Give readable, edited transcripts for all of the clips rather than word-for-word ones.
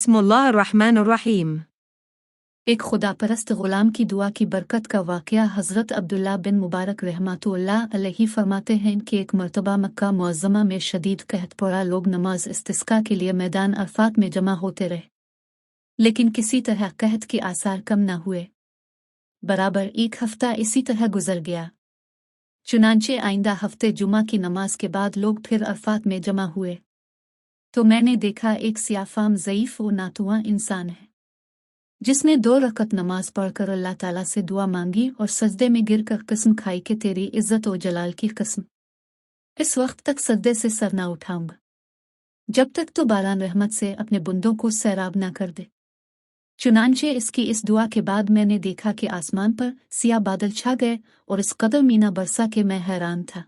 बिस्मिल्लाहिर्रहमानिर्रहीम। एक खुदा परस्त ग़ुलाम की दुआ की बरकत का वाक़या हज़रत अब्दुल्ला बिन मुबारक रहमतुल्लाह अलैहि फरमाते हैं कि एक मरतबा मक्का मुअज़्ज़मा में शदीद कहत पड़ा। लोग नमाज इस्तिस्का के लिए मैदान अरफात में जमा होते रहे, लेकिन किसी तरह कहत के आसार कम न हुए। बराबर एक हफ्ता इसी तरह गुजर गया। चुनांचे आइंदा हफ्ते जुमा की नमाज के बाद लोग फिर अरफात में जमा हुए, तो मैंने देखा एक सियाफाम ज़ईफ़ व नातुआ इंसान है, जिसने 2 रकत नमाज पढ़कर अल्लाह ताला से दुआ मांगी और सजदे में गिरकर कसम खाई कि तेरी इज्जत और जलाल की कसम, इस वक्त तक सजदे से सर ना उठाऊंगा जब तक तो बारान रहमत से अपने बुंदों को सैराब ना कर दे। चुनांचे इसकी इस दुआ के बाद मैंने देखा कि आसमान पर सिया बादल छा गए और इस कदर मीना बरसा कि मैं हैरान था।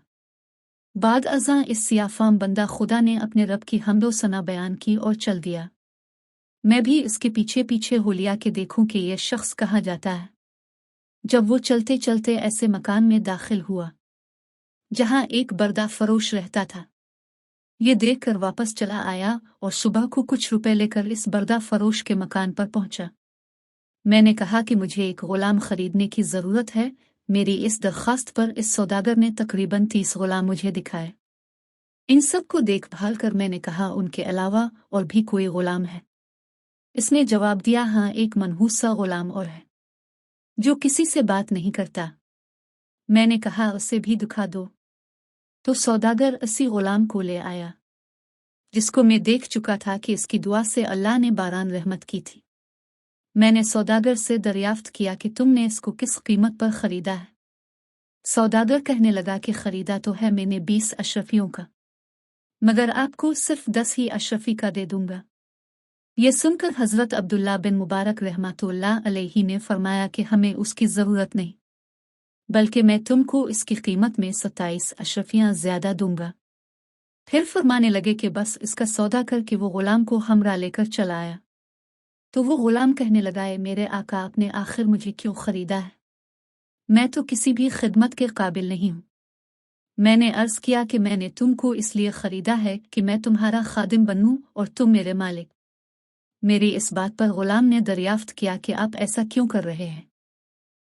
बाद अज़ां इस सियाफाम बंदा खुदा ने अपने रब की हम्दो सना बयान की और चल दिया। मैं भी इसके पीछे पीछे हो लिया कि देखूं कि यह शख्स कहाँ जाता है। जब वो चलते चलते ऐसे मकान में दाखिल हुआ जहां एक बर्दा फरोश रहता था, ये देखकर वापस चला आया और सुबह को कुछ रुपए लेकर इस बर्दा फरोश के मकान पर पहुंचा। मैंने कहा कि मुझे एक गुलाम खरीदने की ज़रूरत है। मेरी इस दरख्वास्त पर इस सौदागर ने तकरीबन 30 गुलाम मुझे दिखाए। इन सब को देखभाल कर मैंने कहा, उनके अलावा और भी कोई गुलाम है? इसने जवाब दिया, हाँ, एक मनहूस सा गुलाम और है जो किसी से बात नहीं करता। मैंने कहा, उसे भी दिखा दो। तो सौदागर इसी गुलाम को ले आया, जिसको मैं देख चुका था कि इसकी दुआ से अल्लाह ने बारान रहमत की थी। मैंने सौदागर से दरियाफ्त किया कि तुमने इसको किस कीमत पर खरीदा है? सौदागर कहने लगा कि खरीदा तो है मैंने 20 अशरफियों का, मगर आपको सिर्फ 10 ही अशरफी का दे दूंगा। ये सुनकर हज़रत अब्दुल्ला बिन मुबारक रहमतुल्लाह अलैहि ने फरमाया कि हमें उसकी ज़रूरत नहीं, बल्कि मैं तुमको इसकी कीमत में 27 अशरफियाँ ज़्यादा दूंगा। फिर फरमाने लगे कि बस इसका सौदा करके वो गुलाम को हमरा लेकर चला आया। तो वो गुलाम कहने लगा, मेरे आका, आपने आखिर मुझे क्यों खरीदा है? मैं तो किसी भी खिदमत के काबिल नहीं हूँ। मैंने अर्ज़ किया कि मैंने तुमको इसलिए खरीदा है कि मैं तुम्हारा खादिम बनूं और तुम मेरे मालिक। मेरी इस बात पर गुलाम ने दरियाफ्त किया कि आप ऐसा क्यों कर रहे हैं?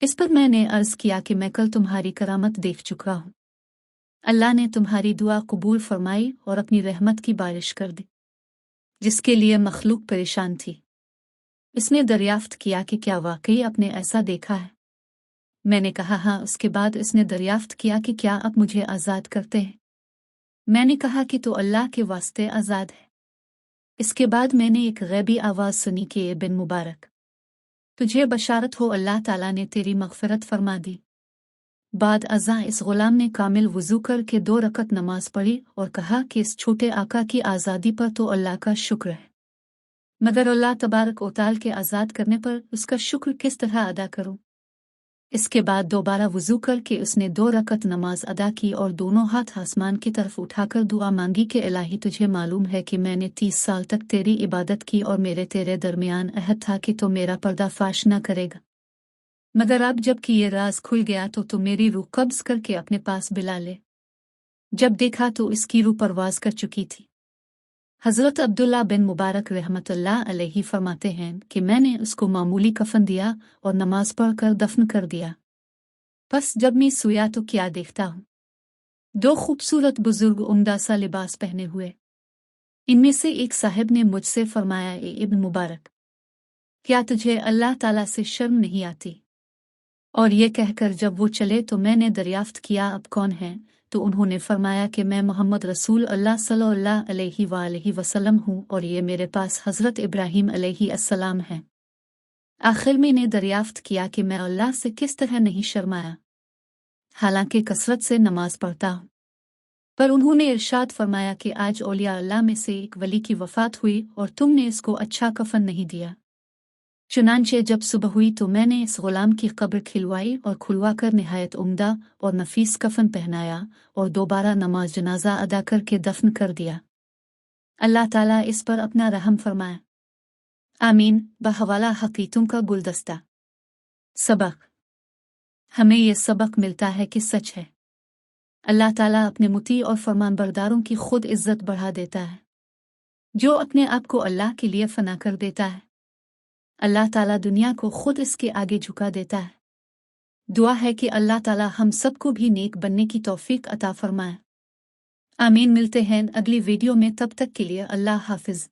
इस पर मैंने अर्ज़ किया कि मैं कल तुम्हारी करामत देख चुका हूँ। अल्लाह ने तुम्हारी दुआ कबूल फरमाई और अपनी रहमत की बारिश कर दी, जिसके लिए मखलूक परेशान थी। इसने दरियाफ्त किया कि क्या वाकई आपने ऐसा देखा है? मैंने कहा, हाँ। उसके बाद इसने दरियाफ्त किया कि क्या आप मुझे आज़ाद करते हैं? मैंने कहा कि तो अल्लाह के वास्ते आज़ाद है। इसके बाद मैंने एक गैबी आवाज़ सुनी कि ए बिन मुबारक, तुझे बशारत हो, अल्लाह ताला ने तेरी मग़फ़िरत फरमा दी। बाद अज़ां इस गुलाम ने कामिल वज़ू करके 2 रकत नमाज पढ़ी और कहा कि इस छोटे आका की आज़ादी पर तो अल्लाह का शुक्र है, मगर अल्लाह तबारक व तआला के आज़ाद करने पर उसका शुक्र किस तरह अदा करूं? इसके बाद दोबारा वज़ू करके उसने 2 रकत नमाज अदा की और दोनों हाथ आसमान की तरफ उठाकर दुआ मांगी कि इलाही, तुझे मालूम है कि मैंने 30 साल तक तेरी इबादत की और मेरे तेरे दरमियान अहद था कि तो मेरा पर्दाफाश न करेगा, मगर अब जबकि ये राज खुल गया तो मेरी रूह कब्ज करके अपने पास बिला ले। जब देखा तो इसकी रूह परवाज कर चुकी थी। हज़रत अब्दुल्ला बिन मुबारक रहमतुल्लाह अलैहि फरमाते हैं कि मैंने उसको मामूली कफन दिया और नमाज पढ़कर दफन कर दिया। बस जब मैं सोया तो क्या देखता हूँ, 2 खूबसूरत बुजुर्ग उम्दा सा लिबास पहने हुए। इनमें से एक साहिब ने मुझसे फरमाया, ए इब्न मुबारक, क्या तुझे अल्लाह ताला से शर्म नहीं आती? और ये कहकर जब वो चले तो मैंने दरियाफ्त किया, अब कौन है? तो उन्होंने फरमाया कि मैं मोहम्मद रसूल अल्लाह सल्लल्लाहु अलैहि वसल्लम हूँ और ये मेरे पास हज़रत इब्राहीम अलैहिस्सलाम हैं। आखिर मैंने दरियाफ्त किया कि मैं अल्लाह से किस तरह नहीं शर्माया, हालांकि कसरत से नमाज पढ़ता हूँ। पर उन्होंने इरशाद फरमाया कि आज औलिया अल्लाह में से एक वली की वफ़ात हुई और तुमने इसको अच्छा कफन नहीं दिया। चुनांचे जब सुबह हुई तो मैंने इस गुलाम की कब्र खिलवाई और खुलवा कर निहायत उम्दा और नफीस कफन पहनाया और दोबारा नमाज जनाजा अदा करके दफन कर दिया। अल्लाह ताला इस पर अपना रहम फरमाए, आमीन। बहवाला हकीकतों का गुलदस्ता। सबक। हमें यह सबक मिलता है कि सच है, अल्लाह ताला अपने मुती और फरमानबरदारों की खुद इज्जत बढ़ा देता है। जो अपने आप को अल्लाह के लिए फना कर देता है, अल्लाह ताला दुनिया को खुद इसके आगे झुका देता है। दुआ है कि अल्लाह ताला हम सबको भी नेक बनने की तौफीक अता फरमाए। आमीन। मिलते हैं अगली वीडियो में, तब तक के लिए अल्लाह हाफिज।